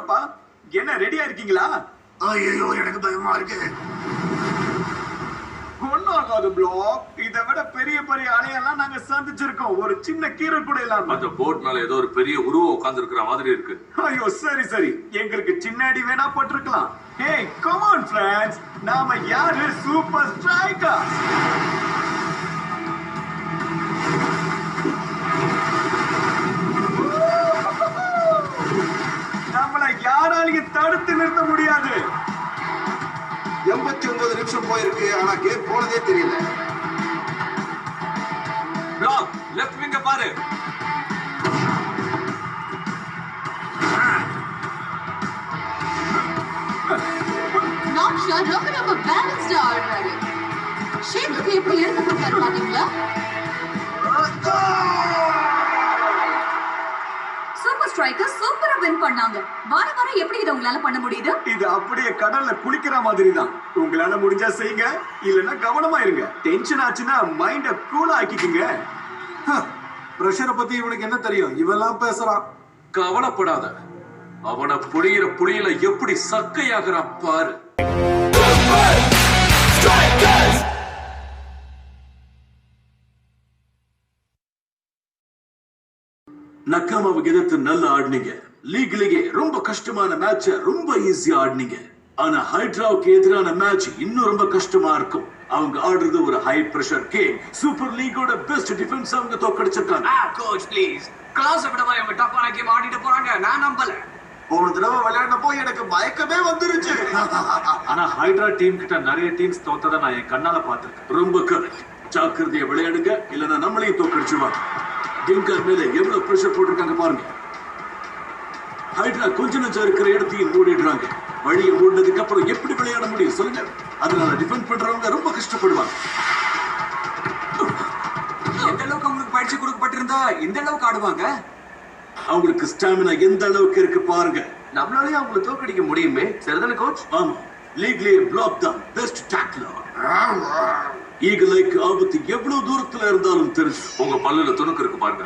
வாங்கப்பா. என்ன ரெடியா இருக்கீங்களா? ஐயோ எனக்கு பயமா இருக்கு. ஒன்னும் ஆகாது ப்ளாக். இதை விட பெரிய பெரிய அலையெல்லாம் நாங்க சந்திச்சிருக்கோம். ஒரு சின்ன கீரை கூட இல்லாம. அந்த போட் மேல ஏதோ ஒரு பெரிய உருவம் உட்கார்ந்து இருக்கிற மாதிரி இருக்கு. ஐயோ சரி சரி, எங்களுக்கு சின்ன அடி வேணா போட்டிருக்கலாம். ஹே கம் ஆன் ஃப்ரெண்ட்ஸ், நாம யாரு? Super striker. நம்மள யாராலையும் தடுத்து நிறுத்த முடியாது. 89 நிமிஷம் போயிருக்கு, ஆனா கேம் போனதே தெரியல. பிளாக் லெஃப்ட் விங்க பாரு. Not sure ரொம்ப பேலன்ஸ்டா ஆடுறாரு. ஷேப்புக்கு எப்படி எடுத்து போட்டாரு பாத்தீங்களா? சூப்பர் ஸ்ட்ரைக்கர் சூப்பரா வின் பண்ணாங்க. வார வாரம் எப்படி இத உங்களால பண்ண முடியுது? இது அப்படியே கடல்ல குளிக்கிற மாதிரி தான். உங்களால முடிஞ்சா செய்யுங்க, இல்லன்னா கவனமா இருங்க. டென்ஷன் ஆச்சுன்னா மைண்ட கூலா ஆக்கிக்கங்க. பிரஷரை பத்தி இவனுக்கு என்ன தெரியும்? இவெல்லாம் பேசுறான். கவலைப்படாத, அவனை புளியிற புளியில எப்படி சக்கையாகிறான் பாரு. நக்காமாவுக்கு எதிர்த்து நல்லா ஆடினீங்க. லீக்லயே ரொம்ப கஷ்டமான மேட்ச ரொம்ப ஈஸியா ஆடினீங்க. ஆனா ஹைட்ராவுக்கு எதிரான மேட்ச் இன்னும் ரொம்ப கஷ்டமா இருக்கும். அவங்க ஆடுறது ஒரு ஹை பிரஷர் கேம். சூப்பர் லீகோட பெஸ்ட் டிஃபென்ஸ் அவங்க தோக்கடிச்சிருக்காங்க. கோச் ப்ளீஸ், கிளாஸ் விடவா இவங்க டப்பான கேம் ஆடிட்டு போறாங்க. நான் நம்பல. ஒரு தடவை விளையாடப்போ எனக்கு மயக்கமே வந்துருச்சு. ஆனா ஹைட்ரா டீம் கிட்ட நிறைய டீம்ஸ் தோத்ததை நான் என் கண்ணால பார்த்திருக்கேன். ரொம்ப கரெக்ட். ஜாக்கிரதையா விளையாடுங்க, இல்லன்னா நம்மளையும் தோக்கடிச்சிருவாங்க. டிங்கர் மேல எவ்வளவு பிரஷர் போட்டிருக்காங்க பாருங்க. ஹைட்ரா கொஞ்ச நஞ்சம் இருக்கிற இடத்தையும் மூடிடுறாங்க. வழியை மூடினதுக்கு அப்புறம் எப்படி விளையாட முடியும் சொல்லுங்க? அதனால டிஃபெண்ட் பண்றவங்க ரொம்ப கஷ்டப்படுவாங்க. எந்த அளவுக்கு அவங்களுக்கு பயிற்சி கொடுக்கப்பட்டிருந்தா இந்த அளவுக்கு ஆடுவாங்க? அவங்களுக்கு ஸ்டாமினா எந்த அளவுக்கு இருக்கு பாருங்க. நம்மளாலேயே அவங்களை தோக்கடிக்க முடியுமே. சரிதானே கோச்? ஆமா, லீக்லயே பிளாக் தான் பெஸ்ட் டாக்லர். ஈகிளைக்கு ஆபத்து எவ்வளவு தூரத்துல இருந்தாலும் தெரிஞ்சு. உங்க பல்லுல துணுக்கு இருக்கு பாருங்க.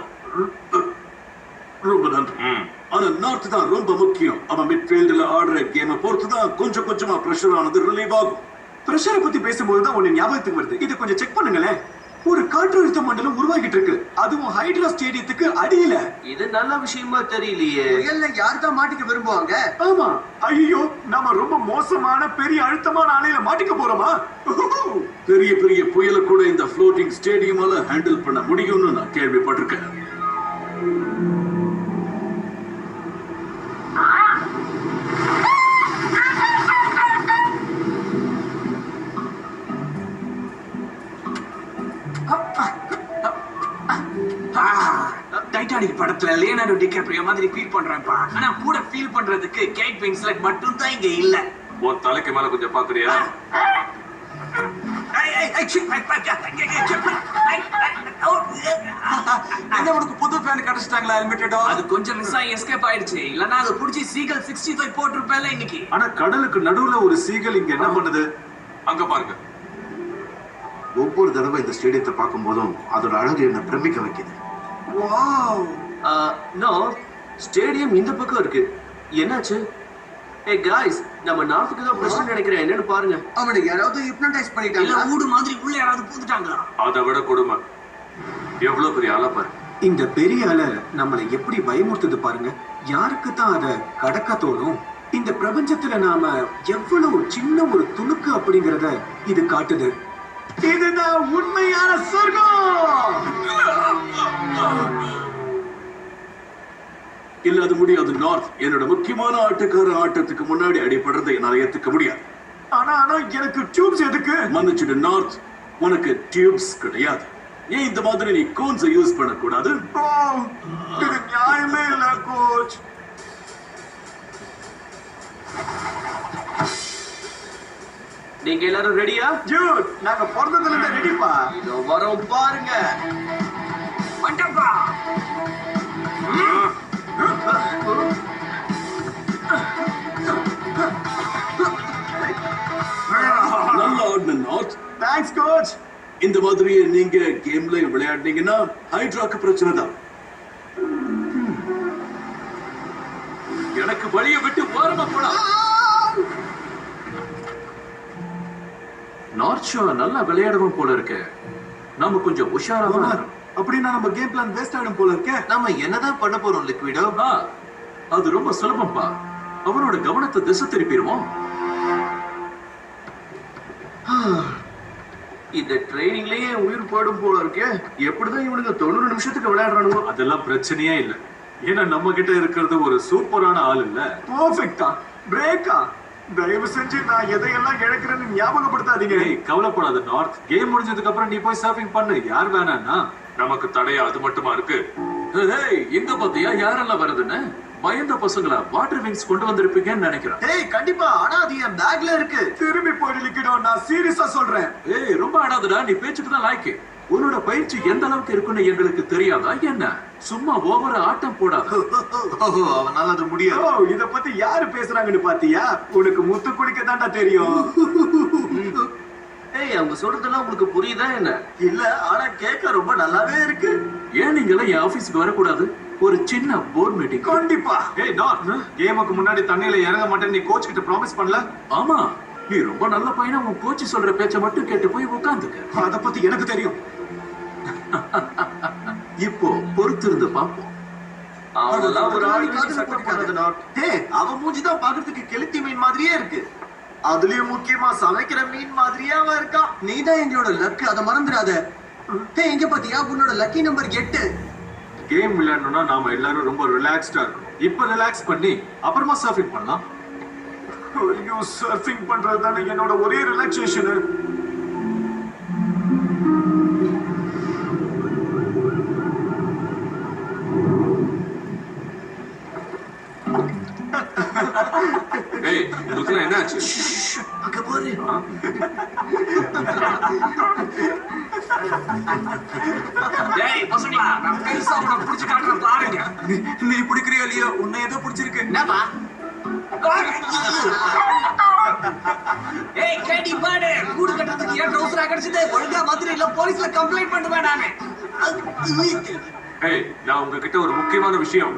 ரொம்ப நன்றி. ஆனா நார்த் தான் ரொம்ப முக்கியம். அவன் மிட்ஃபீல்ட்ல ஆடுற கேம பொறுத்து தான் கொஞ்சம் கொஞ்சமா பிரஷர் ஆனது ரிலீவ் ஆகும். பிரஷரை பத்தி பேசும்போது தான் ஒண்ணு ஞாபகத்துக்கு வருது. இதை கொஞ்சம் செக் பண்ணுங்களேன். ஒரு காற்றழுத்த மண்டலம் உருவாகிட்டு இருக்கு, அதுவும் ஹைட்ரா ஸ்டேடியத்துக்கு அடியில. இது நல்ல விஷயமா தெரியலையே. புயல்ல யார் தான் மாட்டிக்க விரும்புவாங்க? ஆமா, ஐயோ நாம ரொம்ப மோசமான பெரிய அழுத்தமான அலையில மாட்டிக்க போறோமா? பெரிய பெரிய புயல கூட இந்த ஃப்ளோட்டிங் ஸ்டேடியமால ஹேண்டில் பண்ண முடியும்னு நான் கேள்விப்பட்டிருக்கேன். டைட்டானிக் படத்துல லியோனார்டோ டிகாப்ரியோ மாதிரி ஃபீல் பண்றேன்ப்பா. ஆனா கூட ஃபீல் பண்றதுக்கு கேட் வின்ஸ்லெட் மட்டும் தான் இங்க இல்ல. உன் தலைக்கு மேல கொஞ்சம் பாக்குறியா? உனக்கு புது பேன் கிடைச்சிட்டாங்களா? லிமிட்டடோ அது கொஞ்சம் மிஸ் ஆகி எஸ்கேப் ஆயிடுச்சு. இல்லனா அது புடிச்சி சீகல் 65 போட்டுருப்பேல இன்னைக்கு. ஆனா கடலுக்கு நடுவுல ஒரு சீகல் இங்க என்ன பண்ணுது? அங்க பாருங்க. ஒவ்வொரு தடவை இந்த ஸ்டேடியத்தை பார்க்கும் போதும் அதோட அழகு என்ன பிரமிக்க வைக்குது. வாவ். நோ, ஸ்டேடியம் இந்த பக்கம் இருக்கு. என்னாச்சு? ஏய் गाइस, நம்ம நார்த்துக்கு தான் பிரச்சனை நினைக்கிறேன். என்னன்னு பாருங்க. அவனை யாராவது ஹிப்னோடைஸ் பண்ணிட்டாங்க. இல்ல ஊடு மாதிரி உள்ள யாராவது பூந்துட்டாங்களா? அதை விட கொடுமை, எவ்வளவு பெரிய அலை பாரு. இந்த பெரிய அலை நம்மளை எப்படி பயமுறுத்துது பாருங்க. யாருக்கு தான் அதை கடக்க தோணும்? இந்த பிரபஞ்சத்துல நாம எவ்வளவு சின்ன ஒரு துணுக்கு அப்படிங்கறத இது காட்டுது. இதுதான் உண்மையான சொர்க்கம். இல்ல அது முடியாது நார்த். என்னோட முக்கியமான ஆட்டக்கார ஆட்டத்துக்கு முன்னாடி அடிபடுறதை என்னால ஏத்துக்க முடியாது. ஆனா எனக்கு டியூப்ஸ் எதுக்கு? மன்னிச்சுடு நார்த், உனக்கு டியூப்ஸ் கிடையாது. ஏன் இந்த மாதிரி நீ கோன்ஸை யூஸ் பண்ணக்கூடாது? இது நியாயமே இல்ல கோச். நீங்க எல்லாரும் ரெடியா? ஜூட், நாங்க பிறந்ததுல இருந்து ரெடிப்பா. இதோ வரோம் பாருங்க. மண்டப்பா. நல்லா ஆடின நார்த். Thanks coach. இந்த மாதிரியே நீங்க கேம்ல விளையாடுனீங்கன்னா ஹைட்ராக்கு பிரச்சனை தான். எனக்கு வழியை விட்டு ஓரமா போடா. நார்த் ஷோ நல்லா விளையாடுவோம் போல இருக்கு. நாம கொஞ்சம் உஷாரா. அப்படின்னா நம்ம கேம் பிளான் வேஸ்ட் ஆயிடும் போல இருக்க. நாம என்னதான் பண்ண போறோம் லிக்விடோ? அது ரொம்ப சுலபம்பா. அவனோட கவனத்தை திசை திருப்பிடுவோம். இந்த ட்ரைனிங்லயே உயிர் போடும் போல இருக்கு. எப்படிதான் இவனுக்கு 90 நிமிஷத்துக்கு விளையாடுறானுவோ? அதெல்லாம் பிரச்சனையே இல்ல. ஏன்னா நம்ம கிட்ட இருக்கிறது ஒரு சூப்பரான ஆள் இல்ல. பர்ஃபெக்ட்டா பிரேக்கா. தயவு செஞ்சு நான் எதையெல்லாம் இழக்கிறேன்னு ஞாபகப்படுத்தாதீங்க. கவலைப்படாத நார்த். கேம் முடிஞ்சதுக்கு அப்புறம் நீ போய் சர்ஃபிங் பண்ணு. யார் வேணான்னா நமக்கு தடையா அது மட்டுமா இருக்கு? எங்க பாத்தியா யாரெல்லாம் வருதுன்னு? பயந்த பசங்களா வாட்டர் விங்ஸ் கொண்டு வந்திருப்பீங்கன்னு நினைக்கிறேன். ஏய் கண்டிப்பா. ஆனா அது என் பேக்ல இருக்கு. திரும்பி போய் லிக்விடோ, நான் சீரியஸா சொல்றேன். ரொம்ப ஆடாதடா. நீ பேச்சுக்கு தான் லாய்க்கு. உன்னோட பயிற்சி எந்த அளவுக்கு இருக்குன்னு எங்களுக்கு தெரியாதா என்ன? சும்மா ஓவர ஆட்டம் போடாத. அவனால அது முடியாது. இத பத்தி யாரு பேசுறாங்கன்னு பாத்தியா? உனக்கு முத்து குடிக்க தாண்டா தெரியும். ஏய் அவங்க சொல்றதெல்லாம் உங்களுக்கு புரியுதா என்ன? இல்ல, ஆனா கேட்க ரொம்ப நல்லாவே இருக்கு. ஏன் நீங்களாம் என் ஆபீஸ்க்கு வரக்கூடாது? ஒரு சின்ன போர்ட் மீட்டிங். கண்டிப்பா. நார்த், கேமுக்கு முன்னாடி தண்ணியில இறங்க மாட்டேன்னு நீ கோச் கிட்ட ப்ராமிஸ் பண்ணல? ஆமா. நீ ரொம்ப நல்ல பையனா உன் கோச் சொல்ற பேச்ச மட்டும் கேட்டு போய் உட்கார்ந்துக்க. அத பத்தி எனக்கு தெரியும். இப்போ பொறுத்திருந்து பாப்போம். அவனெல்லாம் ஒரு ஆளுக்கு சப்போர்ட் பண்ணது நாட். அவன் மூஞ்சி தான் பாக்குறதுக்கு கெளுத்தி மீன் மாதிரியே இருக்கு. அதுலயும் முக்கியமா சமைக்கிற மீன் மாதிரியே அவன் இருக்கான். நீதான் எங்களோட லக், அத மறந்துடாத. எங்க பாத்தியா உன்னோட லக்கி நம்பர் 8. கேம் விளையாடணும்னா நாம எல்லாரும் ரொம்ப ரிலாக்ஸ்டா இருக்கணும். இப்ப ரிலாக்ஸ் பண்ணி அப்புறமா சர்ஃபிங் பண்ணலாம். ஐயோ, சர்ஃபிங் பண்றது தானே என்னோட ஒரே ரிலாக்ஸேஷன். உங்களுக்கு என்ன ஆச்சு? அங்க பாரு. டேய் பசங்களா, நான் பெருசா உன்னை புடிச்சு காட்டுறேன் பாருங்க. நீ பிடிக்கிறியா இல்லையா? உன்னை ஏதோ பிடிச்சிருக்கு. என்னப்பா? ஏய் கேடி பாடு, கூடு கட்டறதுக்கு ஏன் ட்ரவுசரா கிடைச்சது? ஒழுங்கா மாதிரி இல்ல போலீஸ்ல கம்ப்ளைண்ட் பண்ணுவேன் நானே. நான் உங்ககிட்ட ஒரு முக்கியமான விஷயம்.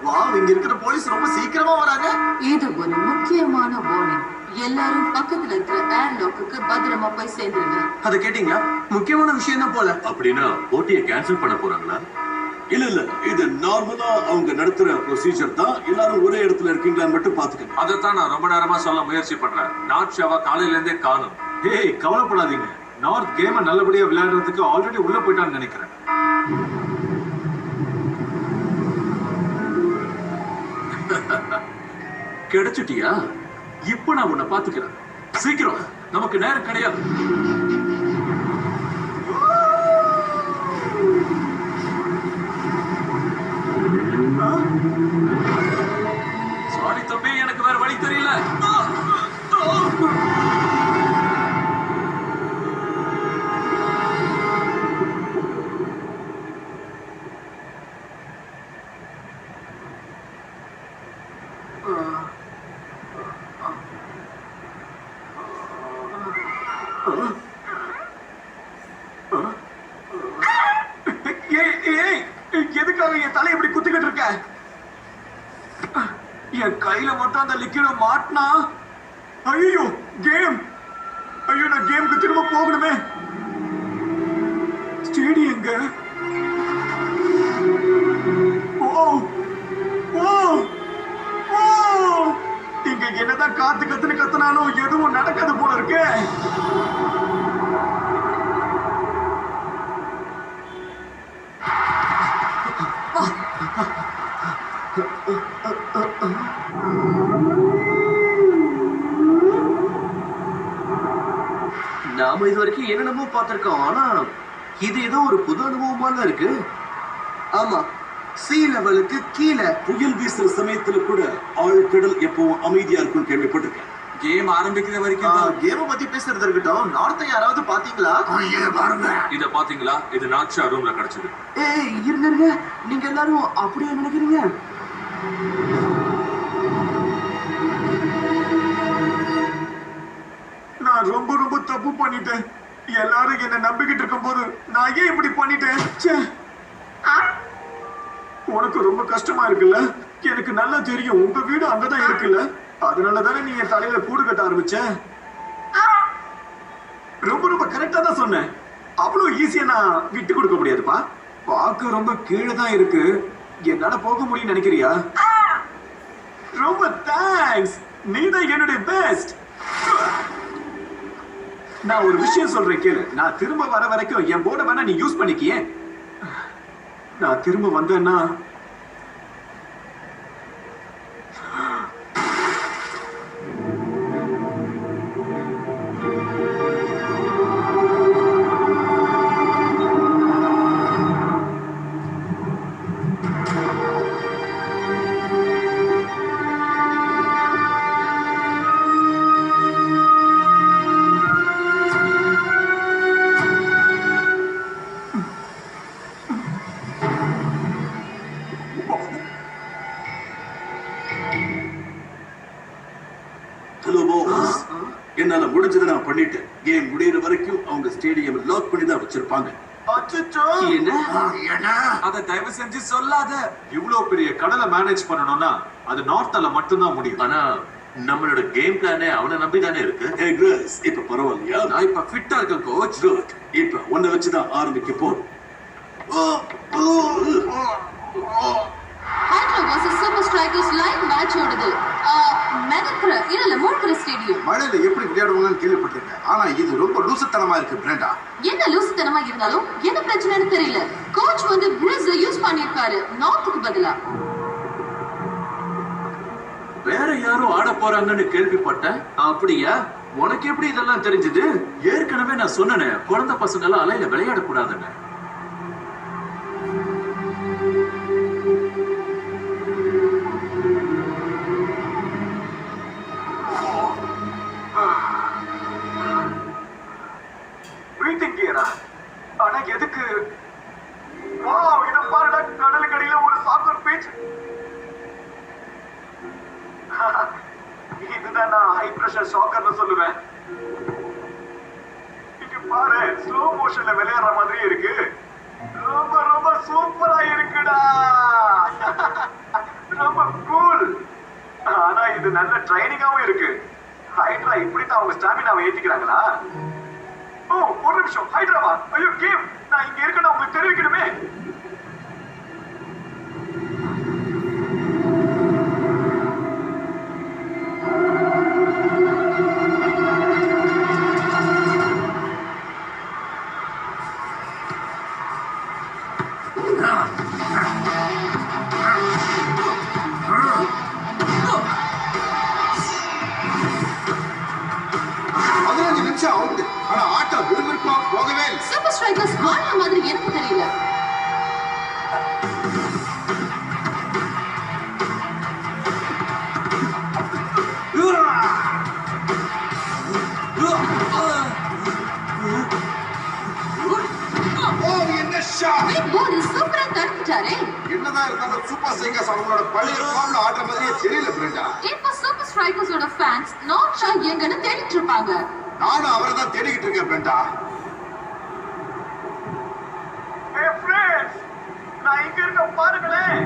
வாவ், இங்க இருக்கிற போலீஸ் ரொம்ப சீக்கிரமா வராங்க. இது ஒரு முக்கியமான வார்னிங். எல்லாரும் பக்கத்துல இருக்கிற ஏர்லாக்குக்கு பத்திரமா போய் சேர்ந்துருங்க. அத கேட்டீங்களா? முக்கியமான விஷயம் தான் போல. அப்படின்னா போட்டியை கேன்சல் பண்ண போறாங்களா? இல்ல இது நார்மலா அவங்க நடத்துற ப்ரொசீஜர் தான். எல்லாரும் ஒரே இடத்துல இருக்கீங்களான்னு மட்டும் பாத்துக்கங்க. அதைத்தான் நான் ரொம்ப நேரமா சொல்ல முயற்சி பண்றேன். நார்த் ஷாவா காலையில இருந்தே காணும். கவலைப்படாதீங்க. நார்த் கேம நல்லபடியா விளையாடுறதுக்கு ஆல்ரெடி உள்ள போயிட்டான்னு நினைக்கிறேன். கிடைச்சிட்டியா? இப்ப நான் உன்னை பாத்துக்கிறேன். சீக்கிரம், நமக்கு நேரம் கிடையாது. சாரி தம்பி, எனக்கு வேற வழி தெரியல. எதுக்காக என் தலை இப்படி குத்திக்கிட்டு இருக்க? என் கையில மட்டும் அந்த லிக்விட மாட்டினா, ஐயோ கேம், ஐயோ நான் கேமுக்கு திரும்ப போகணுமே. ஸ்டேடியம் எங்க? ஓ ஓ ஓ, இங்க என்னதான் காத்து கத்துன்னு கத்துனாலும் எதுவும் நடக்காது போல இருக்கு. நாம இது வரைக்கும் என்னென்னமோ பார்த்திருக்கோம். ஆனா இது ஏதோ ஒரு புது அனுபவமா தான் இருக்கு. ஆமா, சீ லெவலுக்கு கீழே புயல் வீசுற சமயத்துல கூட ஆழ்கடல் எப்பவும் அமைதியா இருக்கும் கேள்விப்பட்டிருக்கேன். கேம் ஆரம்பிக்கிற வரைக்கும் கேம பத்தி பேசுறது இருக்கட்டும். நார்த்தை யாராவது பாத்தீங்களா? இத பாத்தீங்களா? இது நார்த் ஷா ரூம்ல கிடைச்சது. ஏய் இருங்க, நீங்க எல்லாரும் அப்படியே நினைக்கிறீங்க? நான் ரொம்ப ரொம்ப தப்பு பண்ணிட்டேன். எல்லாரும் என்ன நம்பிக்கிட்டு இருக்கும் போது நான் ஏன் இப்படி பண்ணிட்டேன்? உனக்கு ரொம்ப கஷ்டமா இருக்குல்ல? எனக்கு நல்லா தெரியும் உங்க வீடு அங்கதான் இருக்குல்ல, அதனால தானே நீ என் தலையில கூடு கட்ட ஆரம்பிச்ச. ரொம்ப ரொம்ப கரெக்டா தான் சொன்னேன். அவ்வளவு ஈஸியா நான் விட்டு கொடுக்க முடியாதுப்பா. பார்க்க ரொம்ப கீழே தான் இருக்கு, என்னால போக முடியும் நினைக்கிறியா? ரொம்ப தேங்க்ஸ், நீதான் என்னுடைய பெஸ்ட். நான் ஒரு விஷயம் சொல்றேன் கேளு. நான் திரும்ப வர வரைக்கும் என் போர்டை வேணா நீ யூஸ் பண்ணிக்கியே. நான் திரும்ப வந்தேன்னா என்னால முடிஞ்சதை நான் பண்ணிட்டேன். கேம் முடியற வரைக்கும் அவங்க ஸ்டேடியம் லாக் பண்ணி தான் வச்சிருப்பாங்க. அத தயவு செஞ்சு சொல்லாத. இவ்வளவு பெரிய கடலை மேனேஜ் பண்ணணும்னா அது நார்த்தால மட்டும்தான் முடியும். ஆனா நம்மளோட கேம் பிளானே அவனை நம்பி தானே இருக்கு. Hey girls, இப்ப பரவாயில்லையா? நான் இப்ப ஃபிட்டா இருக்கேன் கோச். Good. இப்ப உன்னை வச்சுதான் ஆரம்பிக்க போறோம். Hydra versus super strikers live match ஓடுது. மெகக்ர இல்ல மூழ்கிற ஸ்டேடியம். மழையில எப்படி விளையாடுவாங்கன்னு கேள்விப்பட்டிருக்கேன். ஆனா இது ரொம்ப லூசுத்தனமா இருக்கு பிரேண்டா. என்ன லூசுத்தனமா இருந்தாலும் என்ன பிரச்சனைன்னு தெரியல. கோச் வந்து பிரிட்ஜ் யூஸ் பண்ணிருக்காரு நார்த்துக்கு பதிலா. வேற யாரும் ஆட போறாங்கன்னு கேள்விப்பட்டேன். அப்படியா? உனக்கு எப்படி இதெல்லாம் தெரிஞ்சது? ஏற்கனவே நான் சொன்னேனே, குழந்தை பசங்க எல்லாம் அலையில விளையாட கூடாதுன்னு. ஆனா எதுக்கு? வாவ், இத பாருடா, கடலுக்கடியில ஒரு சாக்கர் பீச். இதுதான் நான் ஹை பிரஷர் சாக்கர்னு சொல்லுவேன். இங்க பாரு, ஸ்லோ மோஷன்ல விளையாடுற மாதிரி இருக்கு. ரொம்ப ரொம்ப சூப்பரா இருக்குடா. ரொம்ப கூல். ஆனா இது நல்ல ட்ரைனிங்காவும் இருக்கு. ஹைட்ரா இப்படித்தான் அவங்க ஸ்டாமினாவை ஏத்திக்கிறாங்களா? ஓ, ஒரு நிமிஷம். ஹைட்ராவா? ஐயோ கேம், நான் இங்க இருக்கேன்னு உங்களுக்கு தெரிவிக்கணுமே. சூப்பர் ஸ்ட்ரைக்கர்ஸ் ஆடுற மாதிரி எனக்கு தெரியல. சூப்பரா தடுத்துட்டாரே. என்னதான் இருந்தாலும் சூப்பர் ஸ்ட்ரைக்கர்ஸ் அவங்களோட பழைய ஃபார்ம்ல ஆடுற மாதிரியே தெரியல பிரேண்டா. இப்போ சூப்பர் ஸ்ட்ரைக்கர்ஸோட ஃபேன்ஸ் நார்த் ஷா எங்கன்னு தேடிட்டு இருப்பாங்க. நானும் அவரை தான் தேடிக்கிட்டு இருக்கேன் பிரேண்டா. நான் இங்க இருக்க பாருங்களேன்.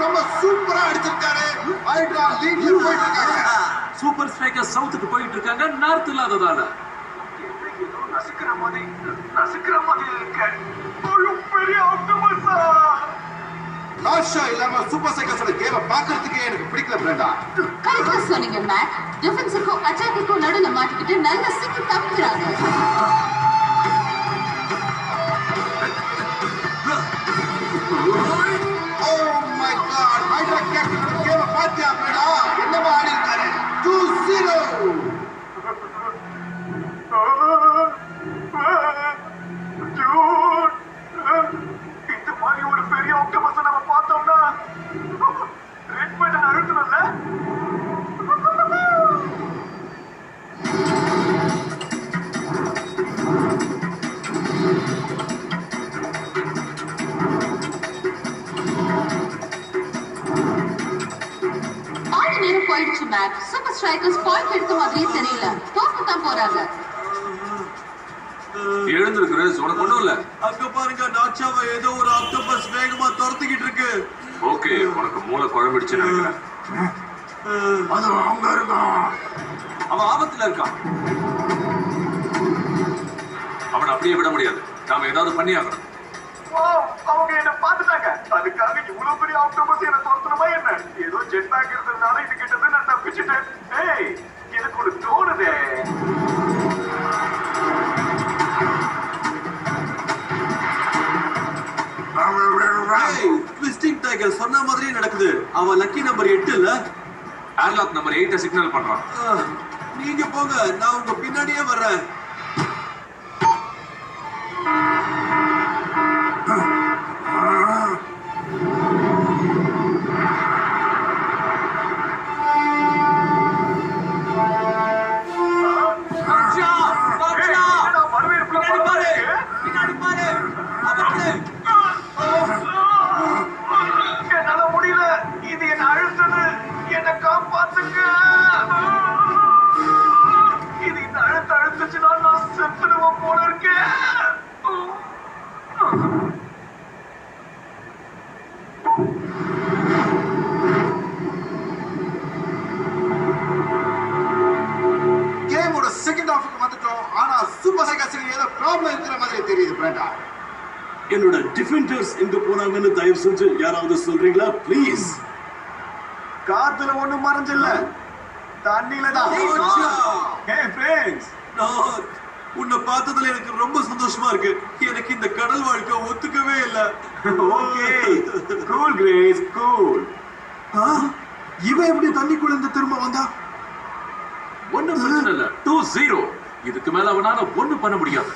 ரொம்ப சூப்பரா அடிச்சிருக்காரு. ஹைட்ரா லீட்ல போயிட்டு இருக்காங்க. சூப்பர் ஸ்ட்ரைக்கர் சவுத்துக்கு போயிட்டு இருக்காங்க, நார்த் இல்லாததால. நசுக்கிற மாதிரி இருக்கு. ஒரு பெரிய ஆக்டோபஸா. நார்ஷா இல்லாம சூப்பர் ஸ்ட்ரைக்கர்ஸோட கேமை பார்க்கிறதுக்கே எனக்கு பிடிக்கல பிரேண்டா. கரெக்டா சொன்னீங்க மேட். டிஃபென்ஸுக்கும் அட்டாக்குக்கும் நடுவுல மாட்டிக்கிட்டு நல்ல சிக்கி தவிக்கிறாங்க. Oh my god, hydra captain கேமை பார்த்தியா பிரேண்டா? என்னமா ஆடி இருக்காரு? 2-0. இந்த மாதிரி ஒரு பெரிய ஆக்டோபஸ் நம்ம பார்த்தோம்னா ரெட் பட்டன் அழுத்தணும்ல. மேட்ச். சூப்பர் ஸ்ட்ரைக்கர்ஸ் பாயிண்ட் எடுத்த மாதிரியே தெரியல. தோக்க தான் போறாங்க. எழுந்திருக்கு உனக்கு ஒண்ணும் இல்ல. அங்க பாருங்க, நாச்சாவை ஏதோ ஒரு ஆக்டோபஸ் வேகமா துரத்திக்கிட்டு இருக்கு. ஓகே, உனக்கு மூளை குழம்பிடுச்சு நினைக்கிறேன். அது அங்க இருக்கான். அவன் ஆபத்துல இருக்கான். அவன் அப்படியே விட முடியாது. நாம ஏதாவது பண்ணி ஆகணும். அவங்க என்ன பாத்துட்டாங்க. அதுக்காக இவ்வளவு பெரிய ஆக்டோபஸ் என்ன துரத்தணுமா என்ன? ஏதோ ஜெட் பேக் இருந்ததுனால இது கிட்ட நான் தப்பிச்சுட்டேன். ஏய், எனக்கு ஒரு தோணுதே. ட்விஸ்டிங் டைகர் சொன்ன மாதிரியே நடக்குது. அவன் லக்கி நம்பர் 8 இல்ல, ஏர்லாக் நம்பர் 8 சிக்னல் பண்றான். நீங்க போங்க, நான் உங்க பின்னாடியே வர்றேன். என்னால முடியல. இது என்ன அழுத்தது. என்ன காப்பாத்துங்க. இது இந்த அழுத்துச்சுன்னா நான் செத்துடுவோம் போல இருக்கேன். கேமோட செகண்ட் ஹாஃப்க்கு வந்துட்டோம். ஆனா சூப்பர் சைக்காஸ்க்கு ஏதோ ப்ராப்ளம் இருக்கிற மாதிரி தெரியுது பிரேண்டா. என்னோட டிஃபெண்டர்ஸ் எங்க போனாங்கன்னு தயவு செஞ்சு யாராவது சொல்றீங்களா ப்ளீஸ்? காத்துல ஒண்ணும் மறைஞ்சில்ல, தண்ணியில தான். உன்னை பார்த்ததுல எனக்கு ரொம்ப சந்தோஷமா இருக்கு. எனக்கு இந்த கடல் வாழ்க்கை ஒத்துக்கவே இல்ல. Okay, cool grace, cool. இவன் எப்படி தண்ணிக்குள்ள இருந்து திரும்ப வந்தா? ஒண்ணும் பிரச்சனை இல்ல. 2-0. இதுக்கு மேல அவனால ஒண்ணும் பண்ண முடியாது.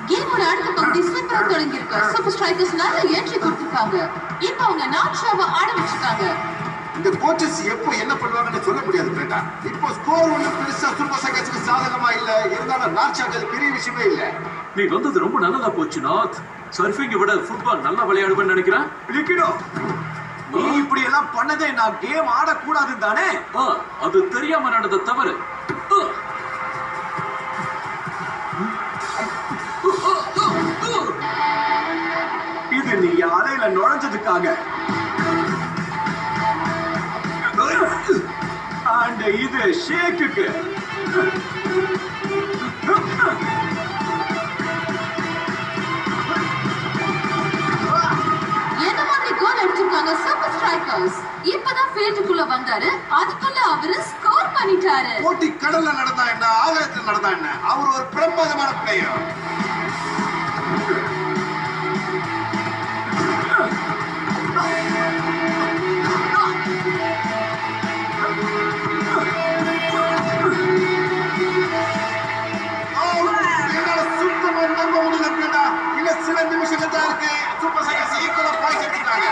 கேமோட அடுத்த பகுதி சூப்பரா தொடங்கி இருக்கு. சூப்பர் ஸ்ட்ரைக்கர்ஸ் நல்ல என்ட்ரி கொடுத்திருக்காங்க. இப்போ அவங்க நாட்ஷாவை ஆட வச்சிருக்காங்க. இந்த கோச்சஸ் எப்போ என்ன பண்ணுவாங்கன்னு சொல்ல முடியாது பிரேண்டா. இப்போ ஸ்கோர் ஒண்ணு பெருசா சூப்பர் சைக்காஸ்க்கு சாதகமா இல்ல. இருந்தாலும் நாட்ஷாக்கு அது பெரிய விஷயமே இல்ல. நீ வந்தது ரொம்ப நல்லதா போச்சு நாத். சர்ஃபிங்கை விட ஃபுட்பால் நல்லா விளையாடுவேன்னு நினைக்கிறேன். லிக்கிடோ, நீ இப்படி எல்லாம் பண்ணதே நான் கேம் ஆடக்கூடாது தானே? அது தெரியாம நடந்த தவறு. இது நீ அறையில நுழைஞ்சதுக்காக. அண்ட் இது ஷேக்குக்கு. என்ன மாதிரி கோல் அடிச்சிருக்காங்க சூப்பர் ஸ்ட்ரைக்கர்ஸ். இப்பதான் ஃபீல்டுக்குள்ள வந்தாரு. அதுக்குள்ள அவரு ஸ்கோர் பண்ணிட்டாரு. போட்டி கடல்ல நடந்தா என்ன, ஆகாயத்துல நடந்தா என்ன, அவர் ஒரு பிரமாதமான பிளேயர். என்னால சுத்தமா நம்ப முடியல பிரேண்டா. இன்னும் சில நிமிஷங்கள் தான் இருக்கு. சூப்பர் சைக்காஸ் ஈக்குவலா பாயிண்ட்ஸ் எடுத்துட்டாங்க.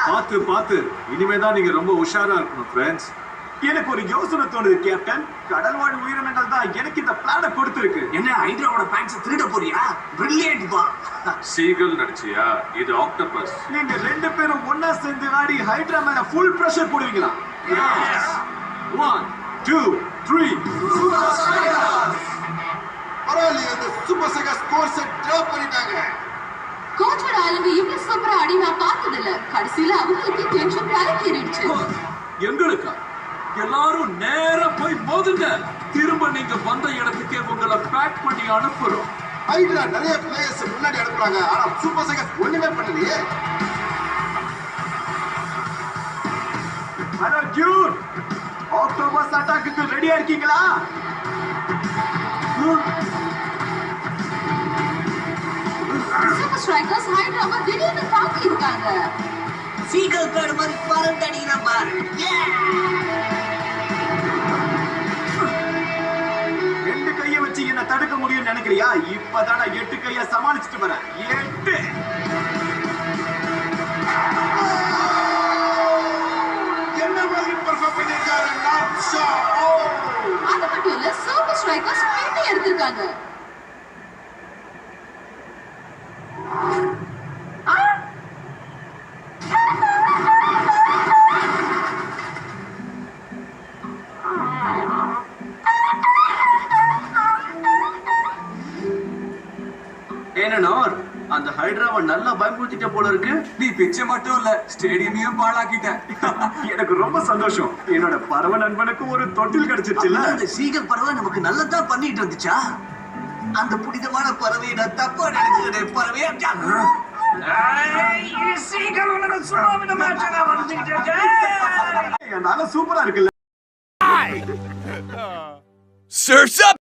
பாத்து பாத்து, இனிமேதான் நீங்க ரொம்ப உஷாரா இருக்கணும் ஃப்ரெண்ட்ஸ். எனக்கு ஒரு யோசனை தோணுது கேப்டன். கடல் வாழ் உயிரினங்கள் தான் எனக்கு இந்த பிளான கொடுத்திருக்கு. என்ன ஹைட்ராவோட பேண்ட்ஸ் திருட போறியா? பிரில்லியன்ட் பா. சீகல் நடிச்சியா? இது ஆக்டோபஸ். நீங்க ரெண்டு பேரும் ஒன்னா சேர்ந்து ஆடி ஹைட்ரா மேல ஃபுல் பிரஷர் போடுவீங்களா? 1 2 3 பரவாயில்லையே, இந்த சூப்பர் சைக்காஸ் ஸ்கோர் செட் டிராப் பண்ணிட்டாங்க. கோச்சோட ஆளுங்க இவ்வளவு சூப்பரா ஆடி நான் பார்த்தது இல்ல. கடைசியில அவங்களுக்கு டென்ஷன் தலைக்கேறிடுச்சு. எங்களுக்கா? எல்லாரும் நேரா போய் மோதுங்க. திரும்ப நீங்க வந்த இடத்துக்கே உங்களை பேக் பண்ணி அனுப்புறோம். ஹைட்ரா நிறைய பிளேயர்ஸ் முன்னாடி அனுப்புறாங்க. ஆனா சூப்பர் சைக்காஸ் ஒண்ணுமே பண்ணலையே. ஹலோ ஜூட், ஆக்டோபஸ் அட்டாக்குக்கு ரெடியா இருக்கீங்களா? சூப்பர் ஸ்ட்ரைக்கர்ஸ் ஹைட்ராவை திடீர்னு தாக்கி இருக்காங்க. சீகல் பேர்டு மாதிரி பறந்து அடிக்கிறான் பாரு. ரெண்டு கையை வச்சு என்ன தடுக்க முடியும்னு நினைக்கிறியா? இப்பதான் நான் 8 கையை சமாளிச்சுட்டு வரேன். 8. என்ன மாதிரி பெர்ஃபார்ம் பண்ணிருக்காரு நாட்ஷா. அது மட்டும் இல்ல, சூப்பர் ஸ்ட்ரைக்கர்ஸ் பின்னி எடுத்திருக்காங்க. ஏனோர் அந்த ஹைட்ராவை நல்லா பயமுறுத்திட்ட போல இருக்கு. நீ பிச்சை மட்டும் இல்ல ஸ்டேடியமையும் பாழாக்கிட்ட. எனக்கு ரொம்ப சந்தோஷம். என்னோட பறவை நண்பனுக்கு ஒரு தொட்டில் கிடைச்சிருச்சுல்ல. அந்த சீகல் பறவை நமக்கு நல்லதா பண்ணிட்டு இருந்துச்சா? அந்த புனிதமான பறவையை நான் தப்பா நினைச்சேன். பறவையா சீகல் உனக்கு சுனாமி மேட்சா வந்துகிட்டு என்னால சூப்பரா இருக்குல்ல. Surf's up!